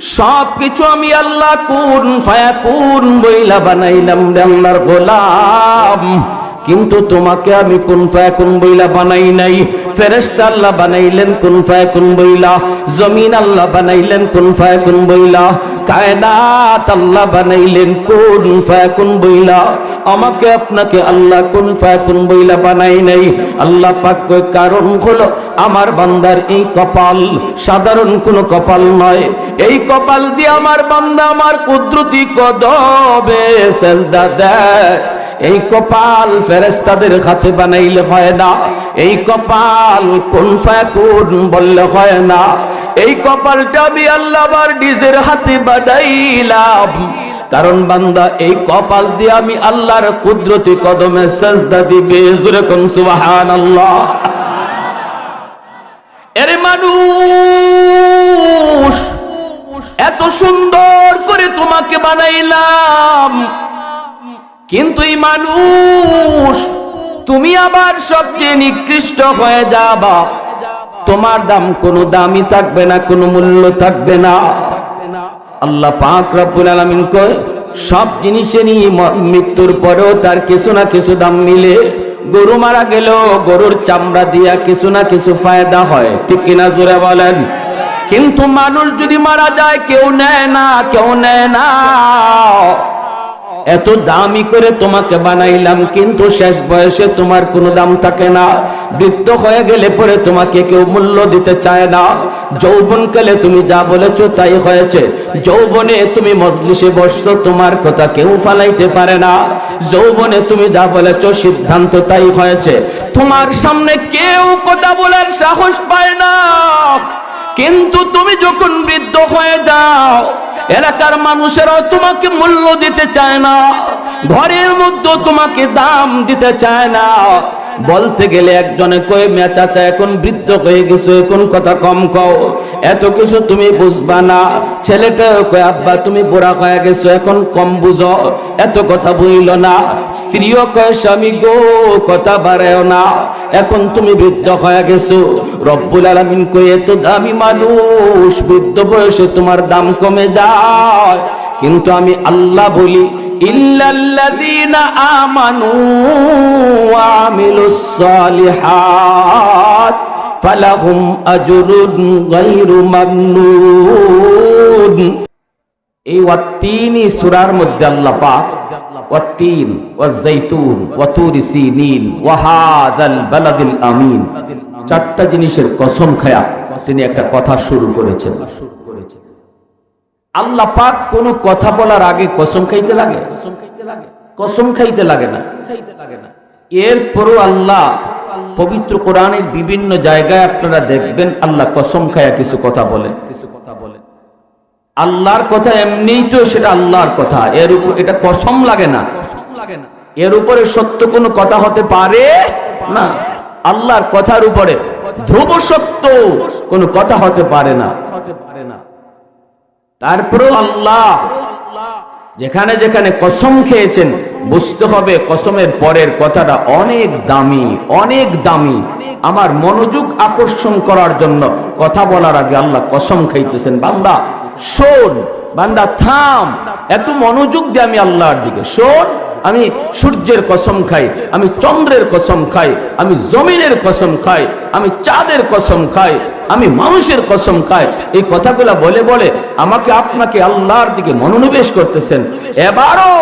সবকিছু আমি আল্লাহ কুন ফায়াকুন বইলা বানাইলাম রে আল্লাহর গোলাম, কিন্তু তোমাকে আমি কুন ফায়াকুন বইলা বানাই নাই। ফেরেশতা আল্লাহ বানাইলেন কুন ফায়াকুন বইলা, জমিন আল্লাহ বানাইলেন কুন ফায়াকুন বইলা, কায়নাত আল্লাহ বানাইলেন কুন ফায়াকুন বইলা। আমাকে আপনাকে আল্লাহ কুন ফায়াকুন বইলা বানাই নাই। আল্লাহ পাক কয় কারণ হলো আমার বান্দার এই কপাল সাধারণ কোনো কপাল নয়। এই কপাল দিয়ে আমার বান্দা আমার কুদরতি কদমে সেজদা দেয়। এই কপাল ফেরেশতাদের হাতে বানাইলে হয় না, এই কপাল কুন ফায়াকুন বললে হয় না। এই কপালটা আমি আল্লাহ আমার নিজের হাতে বানাইলাম, কারণ বান্দা এই কপাল দিয়ে আমি আল্লাহর কুদরতি কদমে সেজদা দিবে। জোরে কোন সুবহানাল্লাহ। এরে মানুষ, এত সুন্দর করে তোমাকে বানাইলাম, কিন্তু এই মানুষ তুমি আবার সবচেয়ে নিকৃষ্ট হয়ে যাবা। তোমার দাম কোনো দামই থাকবে না, কোনো মূল্য থাকবে না। আল্লাহ পাক রব্বুল আলামিন কয় সব জিনিসেরই মৃত্যুর পরেও তার কিছু না কিছু দাম মিলে। গরু মারা গেল, গরুর চামড়া দিয়া কিছু না কিছু ফায়দা হয়, ঠিক কিনা জোরে বলেন। কিন্তু মানুষ যদি মারা যায় কেউ নেয় না, কেউ নেয় না। এত দামি করে তোমাকে বানাইলাম, কিন্তু শেষ বয়সে তোমার কোনো দাম থাকে না। বৃদ্ধ হয়ে গেলে পরে তোমাকে কেউ মূল্য দিতে চায় না। যৌবনকালে তুমি যা বলেছো তাই হয়েছে। যৌবনে তুমি মজলিসে বসছো, তোমার কথা কেউ ফালাইতে পারে না। যৌবনে তুমি যা বলেছো সিদ্ধান্ত তাই হয়েছে। তোমার সামনে কেউ কথা বলার সাহস পায় না। কিন্তু তুমি যখন বৃদ্ধ হয়ে যাও, এলাকার মানুষেরাও তোমাকে মূল্য দিতে চায় না, ঘরের মধ্যে তোমাকে দাম দিতে চায় না। বলতে গেলে একজনে কই মিয়া চাচা এখন বৃদ্ধ হয়ে গেছো, এখন কথা কম কও, এত কিছু তুমি বুঝবা না। ছেলেটাও কয় আব্বা তুমি বুড়া হয়ে গেছো, এখন কম বুঝো, এত কথা বুঝল না। স্ত্রীও কয় স্বামী গো কথা বাড়ায়ও না, এখন তুমি বৃদ্ধ হয়ে গেছো। রব্বুল আলামিন কই এত দামি মানুষ বৃদ্ধ বয়সে তোমার দাম কমে যায়, কিন্তু আমি আল্লাহ বলি ইল্লাল্লাযীনা আমানু ওয়া আমিলুস সালিহাত ফালাহুম আজরুন গায়রু মামনুন। এই ওয়াত্তিনি সূরার মধ্যে আল্লাহ পাক ওয়াত্তিন ওয়াজ-যাইতুন ওয়া তুরি সিনিন ওয়া হাযাল বালাদিল আমিন, চারটা জিনিসের কসম খায়া তিনি একটা কথা শুরু করেছেন। আল্লাহ পাক কোন কথা বলার আগে কসম খাইতে লাগে? কসম খাইতে লাগে না। এরপরও আল্লাহ পবিত্র কোরআনের বিভিন্ন জায়গায় আপনারা দেখবেন আল্লাহ কসম খায়া কিছু কথা বলেন। আল্লাহর কথা এমনিই তো সেটা আল্লাহর কথা, এর উপর এটা কসম লাগে না। এর উপরে সত্য কোনো কথা হতে পারে না। আল্লাহর কথার উপরে ধ্রুব সত্য কোনো কথা হতে পারে না। তারপরেও আল্লাহ যেখানে যেখানে কসম খেয়েছেন বুঝতে হবে কসমের পরের কথাটা অনেক দামি, অনেক দামি। আমার মনোযোগ আকর্ষণ করার জন্য কথা বলার আগে আল্লাহ কসম খাইতেছেন, বান্দা শোন, বান্দা থাম, একটু মনোযোগ দিয়ে আমি আল্লাহর দিকে শোন। আমি সূর্যের কসম খাই, আমি চন্দ্রের কসম খাই, আমি জমিনের কসম খাই, আমি চাঁদের কসম খাই, আমি মানুষের কসম খাই। এই কথাগুলা বলে বলে আমাকে আপনাকে আল্লাহর দিকে মনোনিবেশ করতেছেন। এবারও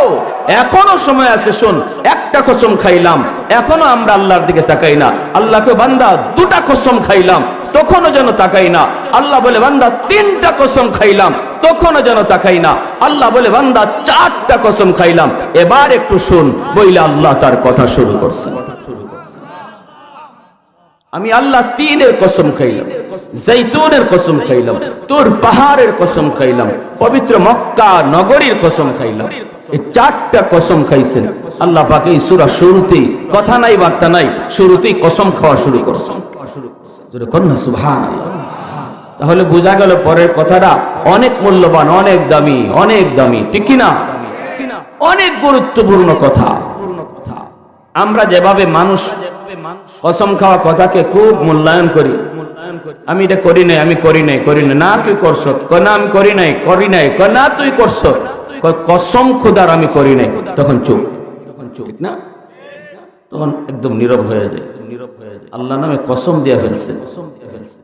এখনো সময় আছে, শোন, একটা কসম খাইলাম এখনো আমরা আল্লাহর দিকে তাকাই না। আল্লাহকে বান্দা দুটা কসম খাইলাম তখনও যেন তাকাই না। আল্লাহ বলে বান্দা তিনটা কসম খাইলাম তখনও যেন তাকাই না। আল্লাহ বলে বান্দা চারটা কসম খাইলাম, এবার একটু শুন বইলে আল্লাহ তার কথা শুরু করছেন। আমি আল্লাহ তিনের কসম খাইলাম, জৈতুনের কসম খাইলাম, তোর পাহাড়ের কসম খাইলাম, পবিত্র মক্কা নগরীর কসম খাইলাম। এই চারটা কসম খাইছেন আল্লাহ পাক এই সূরা শুরুতেই, কথা নাই বার্তা নাই, শুরুতেই কসম খাওয়া শুরু করছেন। জোরে কন্যা সুবহানাল্লাহ। তাহলে বোঝা গেল পরের কথাটা অনেক মূল্যবান, অনেক দামি, অনেক দামি, ঠিক কিনা? অনেক গুরুত্বপূর্ণ কথা। আমরা যেভাবে মানুষ কসম খাওয়া কথাকে খুব মূল্যায়ন করি। আমি এটা করি নাই, আমি করি নাই, করি নাই। না তুই করছ, কয় না আমি করি নাই, করি নাই, কয় না তুই করছ, কয় কসম খোদার আমি করি নাই। তখন চুপ, ঠিক না? তখন একদম নীরব হয়ে যায়। আল্লাহ নামে কসম দিয়ে ফেলছে।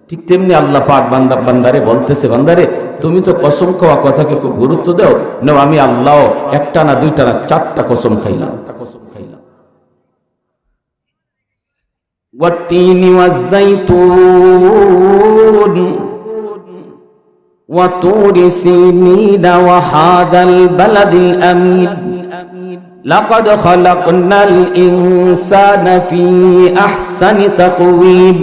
ঠিক তেমনি আল্লাহ পাক বান্দারে বলতেছে, বান্দারে তুমি তো কসম খাওয়া কথাকে খুব গুরুত্ব দাও, নাও আমি আল্লাহ একটা না দুইটা না চারটা কসম খাইলাম। والتين والزيتون وطور سينين وهذا البلد الأمين لقد خلقنا الإنسان في أحسن تقويم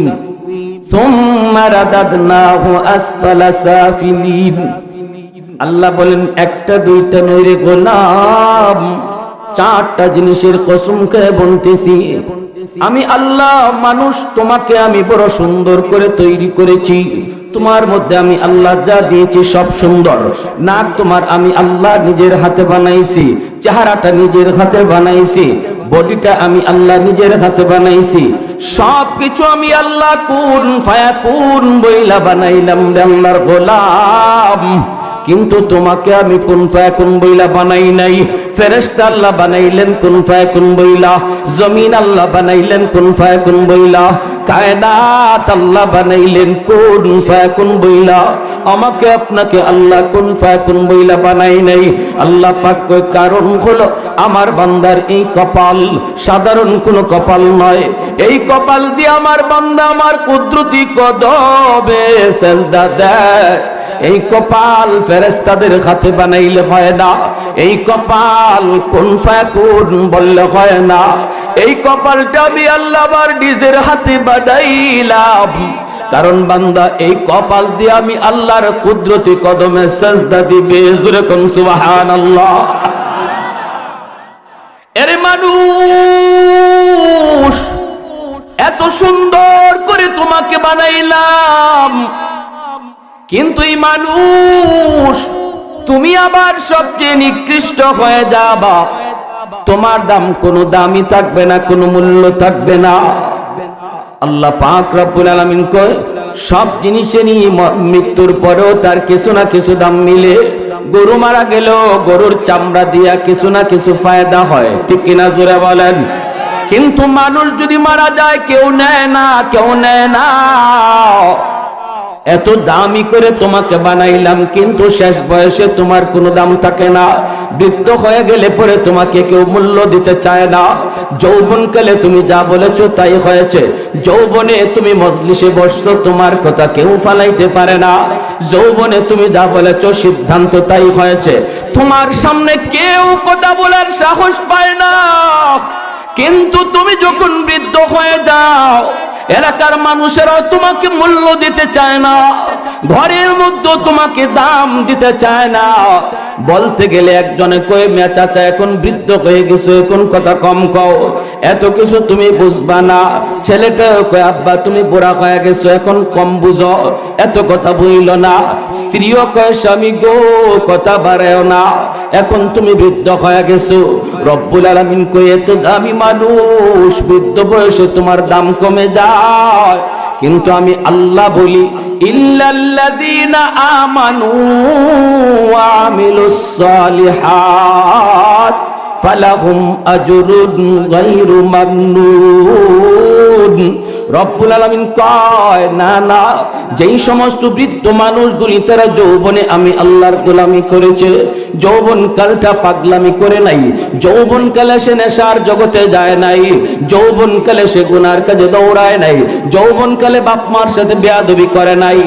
ثم رددناه أسفل سافلين। আল্লাহ বলেন একটা দুইটা নয় রে গোলাম, চারটা জিনিসের কসম খেয়ে বলতেছি। আমি আল্লাহ মানুষ তোমাকে আমি বড় সুন্দর করে তৈরি করেছি। তোমার মধ্যে আমি আল্লাহ যা দিয়েছি সব সুন্দর। নাক তোমার আমি আল্লাহ নিজের হাতে বানাইছি, চেহারাটা নিজের হাতে বানাইছি, বডিটা আমি আল্লাহ নিজের হাতে বানাইছি। সব কিছু আমি আল্লাহ কুন ফায়াকুন বইলা বানাইলাম রে আল্লাহর গোলাম। কিন্তু তোমাকে আমি কুন ফায়াকুন বইলা বানাই নাই। ফেরেশতা আল্লাহ বানাইলেন কুন ফায়াকুন বইলা, জমিন আল্লাহ বানাইলেন কুন ফায়াকুন বইলা, কায়নাত আল্লাহ বানাইলেন কুন ফায়াকুন বইলা। আমাকে আপনাকে আল্লাহ কুন ফায়াকুন বইলা বানাই নাই। আল্লাহ পাক কয় কারণ হলো আমার বান্দার এই কপাল সাধারণ কোনো কপাল নয়। এই কপাল দিয়ে আমার বান্দা আমার কুদরতি কদমে সেজদা দেয়। এই কপাল ফেরেশতাদের হাতে বানাইলে হয় না, এই কপাল কুন ফায়াকুন বললে হয় না। এই কপালটা আমি আল্লাহ আমার নিজের হাতে বানাইলাম, কারণ বান্দা এই কপাল দিয়ে আমি আল্লাহর কুদরতি কদমে সেজদা দিবে। জোরে কোন সুবহানাল্লাহ। এরে মানুষ, এত সুন্দর করে তোমাকে বানাইলাম, কিন্তু এই মানুষ তুমি আবার সবচেয়ে নিকৃষ্ট হয়ে যাবা। তোমার দাম কোনো দামই থাকবে না, কোনো মূল্য থাকবে না। আল্লাহ পাক রব্বুল আলামিন কয় সব জিনিসেরই মৃত্যুর পরেও তার কিছু না কিছু দাম মিলে। গরু মারা গেল, গরুর চামড়া দিয়া কিছু না কিছু ফায়দা হয়, ঠিক কিনা জোরে বলেন? কিন্তু মানুষ যদি মারা যায় কেউ নেয় না, কেউ নেয় না। এত দামি করে তোমাকে বানাইলাম, কিন্তু শেষ বয়সে তোমার কোনো দাম থাকে না। বৃদ্ধ হয়ে গেলে পরে তোমাকে কেউ মূল্য দিতে চায় না। যৌবনকালে তুমি যা বলেছো তাই হয়েছে। যৌবনে তুমি মজলিসে বসছো, তোমার কথা কেউ ফালাইতে পারে না। যৌবনে তুমি যা বলেছো সিদ্ধান্ত তাই হয়েছে। তোমার সামনে কেউ কথা বলার সাহস পায় না। কিন্তু তুমি যখন বৃদ্ধ হয়ে যাও, এলাকার মানুষেরাও তোমাকে মূল্য দিতে চায় না, ঘরের মধ্যে তোমাকে দাম দিতে চায় না। বলতে গেলে একজনে কয়ে মেয়া চাচা এখন বৃদ্ধ হয়ে গেছো, এখন কথা কম কও, এত কিছু তুমি বুঝবা না। ছেলেটাও কয়ে আব্বা তুমি বুড়া হয়ে গেছো, এখন কম বুঝো, এত কথা বইল না। স্ত্রীও কয়ে স্বামী গো কথা বাড়ায়ও না, এখন তুমি বৃদ্ধ হয়ে গেছো। রব্বুল আলামিন কয়ে এত দামি মানুষ বৃদ্ধ বয়সে তোমার দাম কমে যায়। কিন্তু আমি আল্লাহ বলি ইল্লাল্লাযীনা আমানু ওয়া আমিলুস সালিহাত ফালাহুম আজরুন গায়রু মামনুন। রব্বুল আলামিন কয় না না, যেই সমস্ত বৃদ্ধ মানুষগুলি তারা যৌবনে আমি আল্লাহর গোলামি করেছে, যৌবনকালটা পাগলামি করে নাই, যৌবনকালে সে নেশার জগতে যায় নাই, যৌবনকালে সে গুনার কাজে দৌড়ায় নাই, যৌবনকালে বাপ মার সাথে বেয়াদবি করে নাই,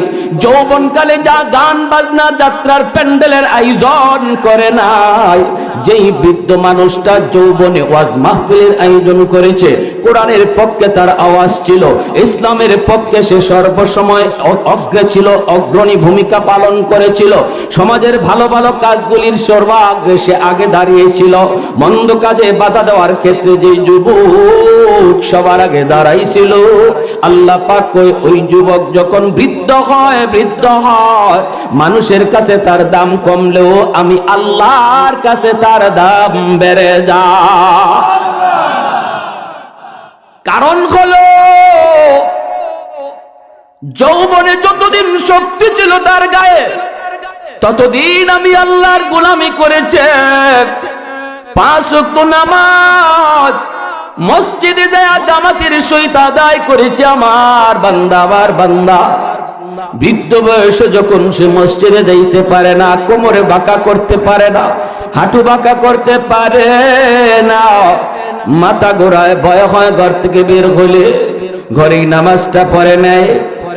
যৌবনকালে যা গান বাজনা যাত্রার প্যান্ডেলের আয়োজন করে নাই। যেই বৃদ্ধ মানুষটা যৌবনে ওয়াজ মাহফিলের আয়োজন করেছে, কোরআনের পক্ষে তার আওয়াজ ছিল, ইসলামের পক্ষে সে সর্বসময় অগ্রে ছিল, অগ্রণী ভূমিকা পালন করেছিল, সমাজের ভালো ভালো কাজগুলির সর্বাগ্রে সে আগে দাঁড়িয়েছিল, মন্দ কাজে বাধা দেওয়ার ক্ষেত্রে যে যুবক সবার আগে দাঁড়াইছিল, আল্লাহ পাক কয় ওই যুবক যখন বৃদ্ধ হয় মানুষের কাছে তার দাম কমলেও আমি আল্লাহর কাছে তার দাম বেড়ে যায়। কারণ হলো যৌবনে যতদিন শক্তি ছিল তার গায়ে, ততদিন আমি আল্লাহর গোলামি করেছে। 5 ওয়াক্ত নামাজ মসজিদে যায় জামাতের সহিত আদায় করেছে আমার বান্দা। আমার বান্দা বৃদ্ধ বয়সে যখন সে মসজিদে যাইতে পারে না, কোমরে বাঁকা করতে পারে না, হাঁটু বাঁকা করতে পারে না, মাথা ঘোরায়, ভয় হয়, ঘর থেকে বের হলে ঘরেই নামাজটা পড়ে নেয়।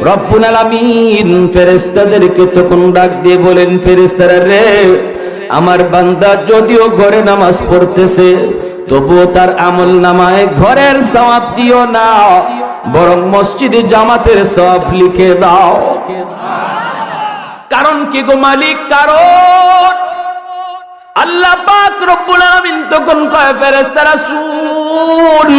রব্বুল আলামিন ফেরেশতাদেরকে তখন ডাক দিয়ে বলেন, ফেরেশতারা রে, আমার বান্দা যদিও ঘরে নামাজ পড়তেছে, তবুও তার আমল নামায় ঘরের সওয়াব দিও না, বরং মসজিদে জামাতের সওয়াব লিখে দাও। কারণ কি গো মালিক? কারণ আল্লাহ পাক রব্বুল আলামিন তখন কয়, ফেরেশতারা শুন,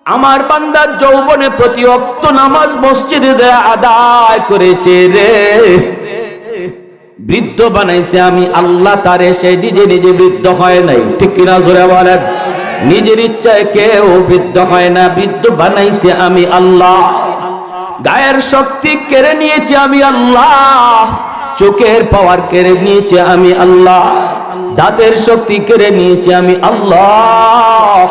আমার বান্দা যৌবনে প্রতি ওয়াক্ত নামাজ মসজিদে যায় আদায় করেছে রে, বৃদ্ধ বানাইছে আমি আল্লাহ তারে, সে নিজে নিজে বৃদ্ধ হয় নাই। ঠিক কিনা জোরে বলেন? নিজের ইচ্ছায় কেউ বৃদ্ধ হয় না, বৃদ্ধ বানাইছে আমি আল্লাহ। গায়ের শক্তি কেড়ে নিয়েছে আমি আল্লাহ, চোখের পাওয়ার কেড়ে নিয়েছে আমি আল্লাহ, দাঁতের শক্তি কেড়ে নিয়েছে আমি আল্লাহ।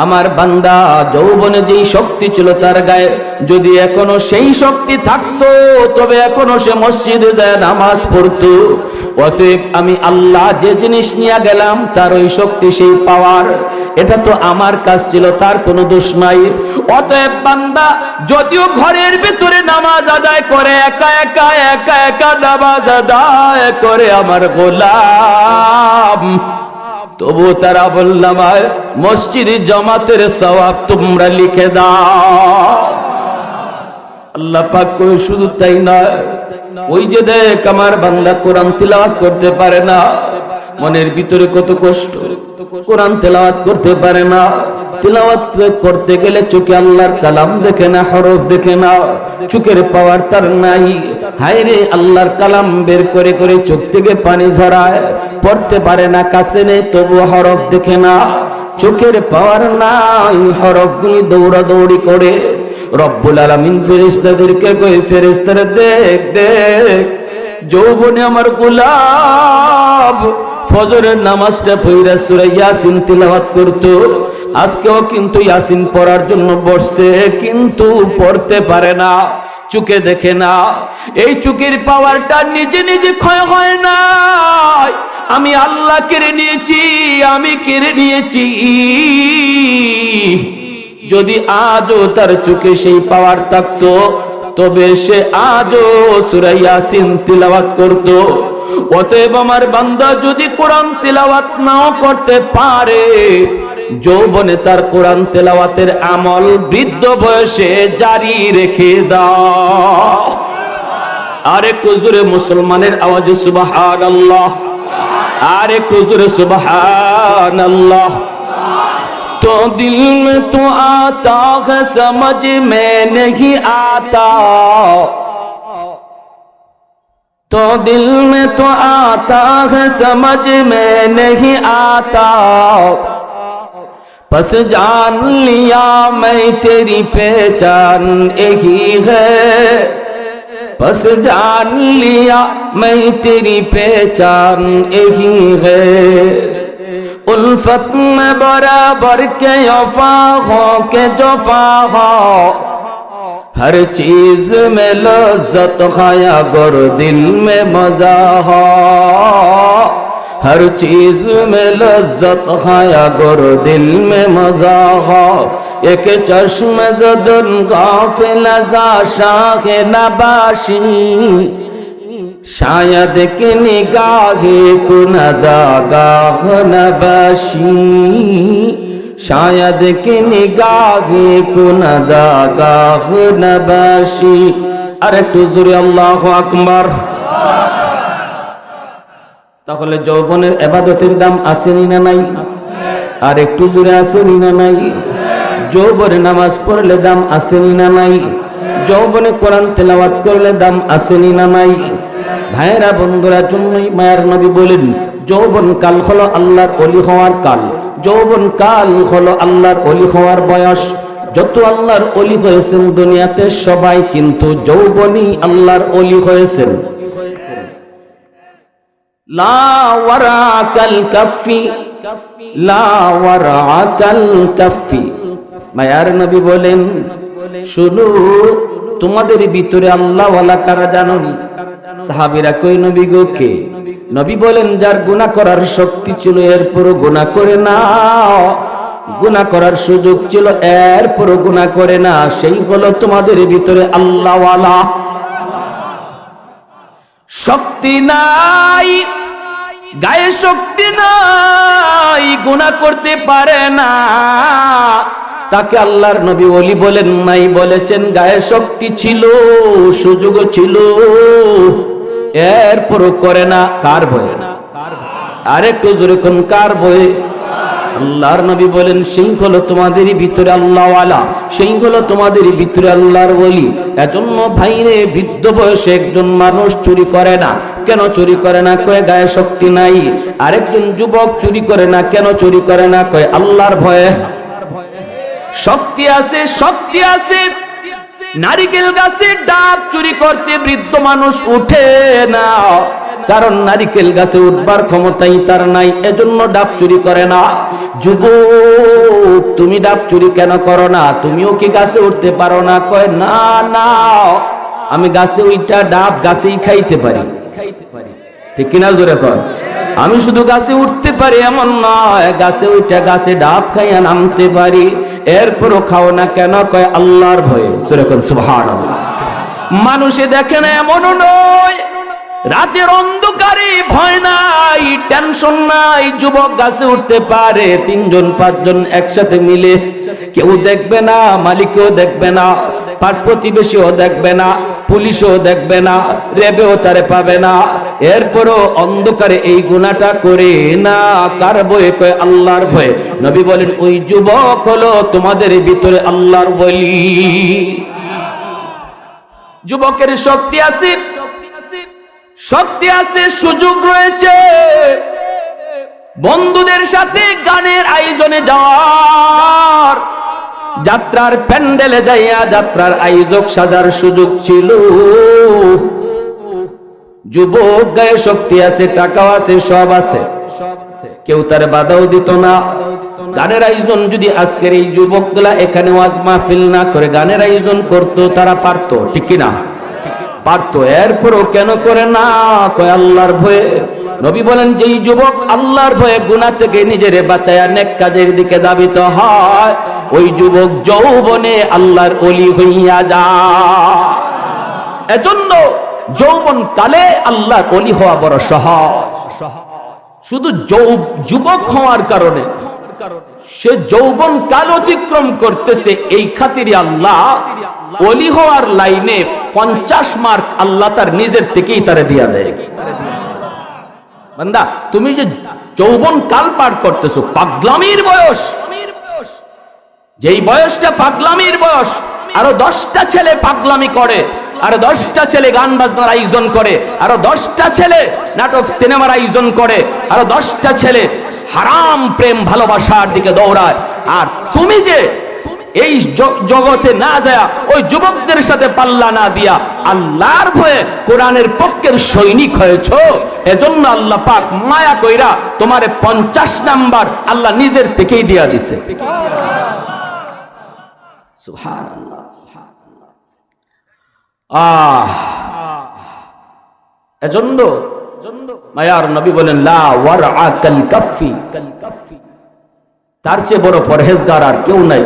আমার বান্দা যৌবনে যেই শক্তি ছিল তার গায়ে, যদি এখনো সেই শক্তি থাকতো তবে এখনো সে মসজিদে যায় নামাজ পড়তো। অতএব আমি আল্লাহ যে জিনিস নিয়ে গেলাম তার ওই শক্তি, সেই পাওয়ার, এটা তো আমার কাজ ছিল, তার কোনো দোষ নাই। অতএব বান্দা যদিও ঘরের ভিতরে নামাজ আদায় করে, একা একা একা একা নামাজ আদায় করে আমার গোলাম, তবু তারা বললাম মসজিদে জামাতের সওয়াব তোমরা লিখে দাও। আল্লাহ পাক কই শুধু তাই না, ওই যে দেখ আমার বান্দা কোরআন তিলাওয়াত করতে পারে না, মনের ভিতরে কত কষ্ট, কোরআন তেলাওয়াত করতে পারে না। তিলাওয়াত করতে গেলে চোখে আল্লাহর কালাম দেখে না, হরফ দেখে না, চোখের পাওয়ার তার নাই। হায় রে, আল্লাহর কালাম বের করে করে চোখ থেকে পানি ঝরায়, পড়তে পারে না, কাছে নেই তবু হরফ দেখে না, চোখের পাওয়ার নাই, হরফগুলি দৌড়াদৌড়ি করে। রব্বুল আলামিন ফেরেশতাদেরকে কই, ফেরেশতারা দেখ দেখ, যৌবনে আমার গোলাম ফজরের নামাজটা পড়া সূরা ইয়াসিন তিলাওয়াত করত, আজকেও কিন্তু ইয়াসিন পড়ার জন্য বসছে, কিন্তু পড়তে পারে না, চোখে দেখে না। এই চোখের পাওয়ারটা নিজে নিজে ক্ষয় হয় না, আমি আল্লাহ কেড়ে নিয়েছি, আমি কেড়ে নিয়েছি। যদি আজও তার চোখে সেই পাওয়ার থাকতো তবে সে আজও সূরা ইয়াসিন তিলাওয়াত করত। অতএব আমার বান্দা যদি কোরআন তিলাওয়াত নাও করতে পারে, যৌবনে তার কোরআন তেলাওয়াতের আমল বৃদ্ধ বয়সে জারি রেখে দাও। আরে কুজুরে মুসলমানের আওয়াজে সুবহানাল্লাহ, আরে কুজুরে সুবহানাল্লাহ। तो दिल में तो आता है समझ में नहीं आता, तो दिल में तो आता है समझ में नहीं आता, बस जान लिया मैं तेरी पहचान यही है, बस जान लिया मैं तेरी पहचान यही है। उल्फत में बराबर के वफा हो के जफा हो, हर चीज में लज्जत खाया गर दिल में मजा हो, हर चीज में लज्जत खाया गर दिल में मजा हो। एक चश्म ज़दन गाफिल ज़ा शाह नबाशी, शायद कि निगाहे कुनदागाह नबाशी, शायद कि निगाहे कुनदागाह नबाशी। अरे टुजुरे अल्लाहु আকবার। তাহলে যৌবনের ইবাদতের দাম আছে না নাই? আর একটু জোরে আছে না নাই? যৌবনে নামাজ পড়লে দাম আছে না নাই? যৌবনে কোরআন তেলাওয়াত করলে দাম আছে না নাই? ভাইরা বন্ধুরা, জন্যই মায়ার নবী বলেন, যৌবন কাল হলো আল্লাহর ওলি হওয়ার কাল। যৌবন কাল হলো আল্লাহর ওলি হওয়ার বয়স। যত আল্লাহর ওলি হয়েছেন দুনিয়াতে সবাই কিন্তু যৌবনই আল্লাহর ওলি হয়েছেন। লা ওয়ারাকাল কাফি, লা ওয়ারাকাল কাফি। মায়ার নবী বলেন, শুনো তোমাদের ভিতরে আল্লাহ ওয়ালা কারা জানোনি? সাহাবীরা কই নবী গো কে? নবী বলেন, যার গুনাহ করার শক্তি ছিল এরপরও গুনাহ করে না, গুনাহ করার সুযোগ ছিল এরপরও গুনাহ করে না, সেই হলো তোমাদের ভিতরে আল্লাহ ওয়ালা। শক্তি নাই, গায়ে শক্তি নাই, গুনাহ করতে পারে না, তাকে আল্লাহর নবী ওলি বলেন নাই। বলেছেন গায়ে শক্তি ছিল, সুযোগ ছিল, এরপরও করে না। কার ভয়ে? আরেকটু জোরে কোন কার ভয়ে? আল্লাহর নবী বলেন, সেই হলো তোমাদের ভিতরে আল্লাহ ওয়ালা, সেই হলো তোমাদের ভিতরে আল্লাহর ওলি। এজন্য ভাইরে, বৃদ্ধ বয়সে একজন মানুষ চুরি করে না, কেন চুরি করে না? কয় গায়ে শক্তি নাই। আরেকজন যুবক চুরি করে না, কেন চুরি করে না? কয় আল্লাহর ভয়ে। শক্তি আছে, শক্তি আছে। নারিকেল গাছে ডাব চুরি করতে বৃদ্ধ মানুষ উঠে না, কারণ নারিকেল গাছে উঠবার ক্ষমতাই তার নাই, এজন্য ডাব চুরি করে না। যুবক, তুমি ডাব চুরি কেন করো না? তুমিও কি গাছে উঠতে পারো না? কয় না না, আমি গাছে ওইটা ডাব গাছেই খাইতে পারি। ঠিক কিনা জোরে কর? আমি শুধু গাছে উঠতে পারি এমন নয়, গাছে ওইটা গাছে ডাব খাইয়া নামতে পারি। এরপরও খাও না কেন? কয় আল্লাহর ভয়ে। জোরে কোন সুবহানাল্লাহ। মানুষে দেখে না এমনও নয়, রাতের অন্ধকারে ভয় নাই, টেনশন নাই, যুবক গাছে উঠতে পারে। 3 জন 5 জন একসাথে মিলে, কেউ দেখবে না, মালিকও দেখবে না, পাড় প্রতিবেশীও দেখবে না, পুলিশও দেখবে না, রেবেও তারে পাবে না, এরপরও অন্ধকারে এই গুনাহটা করে না। কার ভয়ে? কয় আল্লাহর ভয়ে। নবী বলেন, ওই যুবক হলো তোমাদের ভিতরে আল্লাহর ওলি। যুবকের শক্তি আছে, শক্তি আছে, সুযোগ রয়েছে বন্ধুদের সাথে গানের আয়োজনে যাওয়ার, যাত্রার প্যান্ডেলে যাইয়া যাত্রার আয়োজক সাজার সুযোগ ছিল। যুবক গায়ে শক্তি আছে, টাকাও আছে, সব আছে, কেউ তার বাধাও দিত না। গানের আয়োজন যদি আজকের এই যুবকগুলা এখানে ওয়াজ মাহফিল না করে গানের আয়োজন করতো, তারা পারতো। ঠিক কিনা? পারতো। এরপরও কেন করে না? কয় আল্লাহর ভয়ে। নবী বলেন, যেই যুবক আল্লাহর ভয়ে গুনাহ থেকে নিজেরে বাঁচায়া নেক কাজের দিকে ধাবিত হয়, ওই যুবক যৌবনে আল্লাহর ওলি হইয়া যায়। এজন্য যৌবন কালে আল্লাহর ওলি হওয়া বড় সহজ। শুধু যুবক হওয়ার কারণে সে যৌবন কাল অতিক্রম করতেছে, এই খাতিরে আল্লাহ ওলি হওয়ার লাইনে 50 মার্ক আল্লাহ তার নিজের থেকেই তারে দিয়া দেয়। বান্দা, তুমি যে যৌবন কাল পার করতেছো, পাগলামির বয়স, যেই বয়সটা পাগলামির বয়স, আরো 10টা ছেলে পাগলামি করে, আরো 10টা ছেলে গান বাজনার আয়োজন করে, আরো 10টা ছেলে নাটক সিনেমার আয়োজন করে, আরো 10টা ছেলে হারাম প্রেম ভালোবাসার দিকে দৌড়ায়। আর তুমি যে এই জগতে না যায় ওই যুবকদের সাথে পাল্লা না দিয়া আল্লাহর ভয়ে কোরআনের পক্ষের সৈনিক হয়েছো, এজন্য আল্লাহ পাক মায়া কইরা তোমারে 50 নাম্বার আল্লাহ নিজের থেকেই দিয়া দিছে। সুবহানাল্লাহ। এজন্য মায়ার নবী বলেন, লা ওয়ারআকাল কাফি, তার চেয়ে বড় পরহেজগার আর কেউ নাই।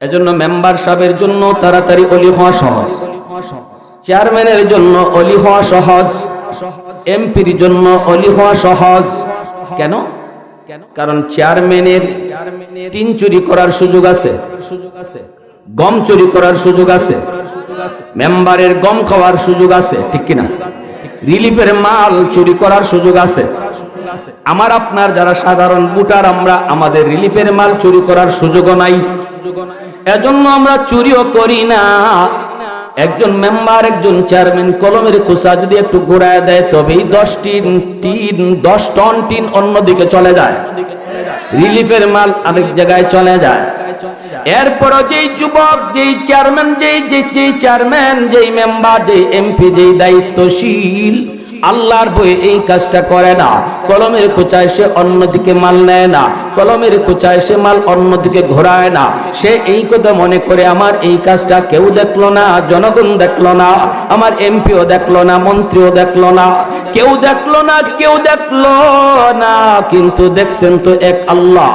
এজন্য মেম্বার সাহেবের জন্য তাড়াতাড়ি ওলি হওয়া সহজ, চেয়ারম্যানের জন্য ওলি হওয়া সহজ, এমপির জন্য ওলি হওয়া সহজ। কেন? কারণ চেয়ারম্যানের টিন চুরি করার সুযোগ আছে, গম চুরি করার সুযোগ আছে, মেম্বারের গম খাওয়ার সুযোগ আছে। ঠিক কিনা? রিলিফের মাল চুরি করার সুযোগ আছে। আমার আপনার যারা সাধারণ ভোটার, আমরা আমাদের রিলিফের মাল চুরি করার সুযোগও নাই। এজন্য আমরা চুরিও করি না, একজন মেম্বার একজন চেয়ারম্যান কলমের খোসা যদি একটু ঘুরায় দেয় তবেই 10 টন টিন অন্যদিকে চলে যায়, রিলিফের মাল আরেক জায়গায় চলে যায়। এরপরও যেই যুবক, যেই চেয়ারম্যান, যেই মেম্বার, যেই এমপি, যেই দায়িত্বশীল আল্লাহর বই এই কাজটা করে না, কলমের কোচায় সে অন্যদিকে মাল নেয় না, কলমের কোচায় সে মাল অন্যদিকে ঘোরায় না, সে এই কথা মনে করে আমার এই কাজটা কেউ দেখলো না, জনগণ দেখলো না, আমার এমপিও দেখলো না, মন্ত্রীও দেখলো না, কেউ দেখলো না, কিন্তু দেখছেন তো এক আল্লাহ,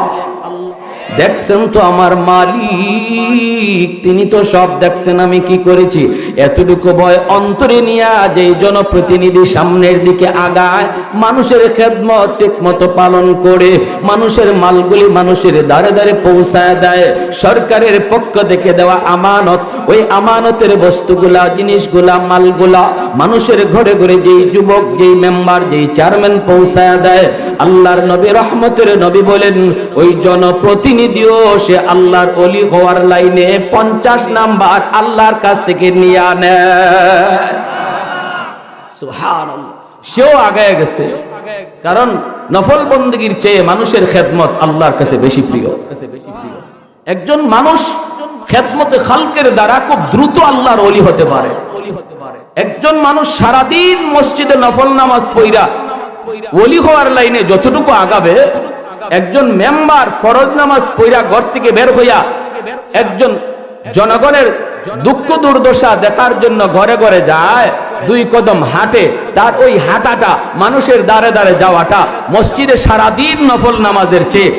দেখছেন তো আমার মালিক, তিনি তো সব দেখছেন আমি কি করেছি। এতটুকু ভয় অন্তরে নিয়া যে জনপ্রতিনিধি সামনের দিকে আগায়, মানুষের খেদমত ঠিক মতো পালন করে, মানুষের মালগুলি মানুষের দ্বারে দ্বারে পৌঁছায় দেয়, সরকারের পক্ষ থেকে দেওয়া আমানত, ওই আমানতের বস্তুগুলা, জিনিসগুলা, মালগুলা মানুষের ঘরে ঘরে যেই যুবক, যেই মেম্বার, যেই চেয়ারম্যান পৌঁছায় দেয়, আল্লাহর নবী রহমতের নবী বলেন ওই জনপ্রতিনিধি সে আল্লাহর ওলি হওয়ার লাইনে 50 নাম্বার আল্লাহর কাছ থেকে নিয়ে আনে। সুবহানাল্লাহ, সেও আগায় গেছে, কারণ নফল বন্দেগীর চেয়ে মানুষের খেদমত আল্লাহর কাছে বেশি প্রিয়। একজন মানুষ খেদমতে খালকের দ্বারা খুব দ্রুত আল্লাহর ওলি হতে পারে। একজন মানুষ সারাদিন মসজিদে নফল নামাজ পড়া ওলি হওয়ার লাইনে যতটুকু আগাবে, একজন মেম্বার ফরজ নামাজ পড়া ঘর থেকে বের হইয়া একজন জনগণের দুঃখ দুর্দশা দেখার জন্য ঘরে ঘরে যায়, 2 কদম হাঁটে, তার ওই হাঁটাটা, মানুষের দ্বারে দ্বারে যাওয়াটা মসজিদে সারাদিন নফল নামাজের চেয়ে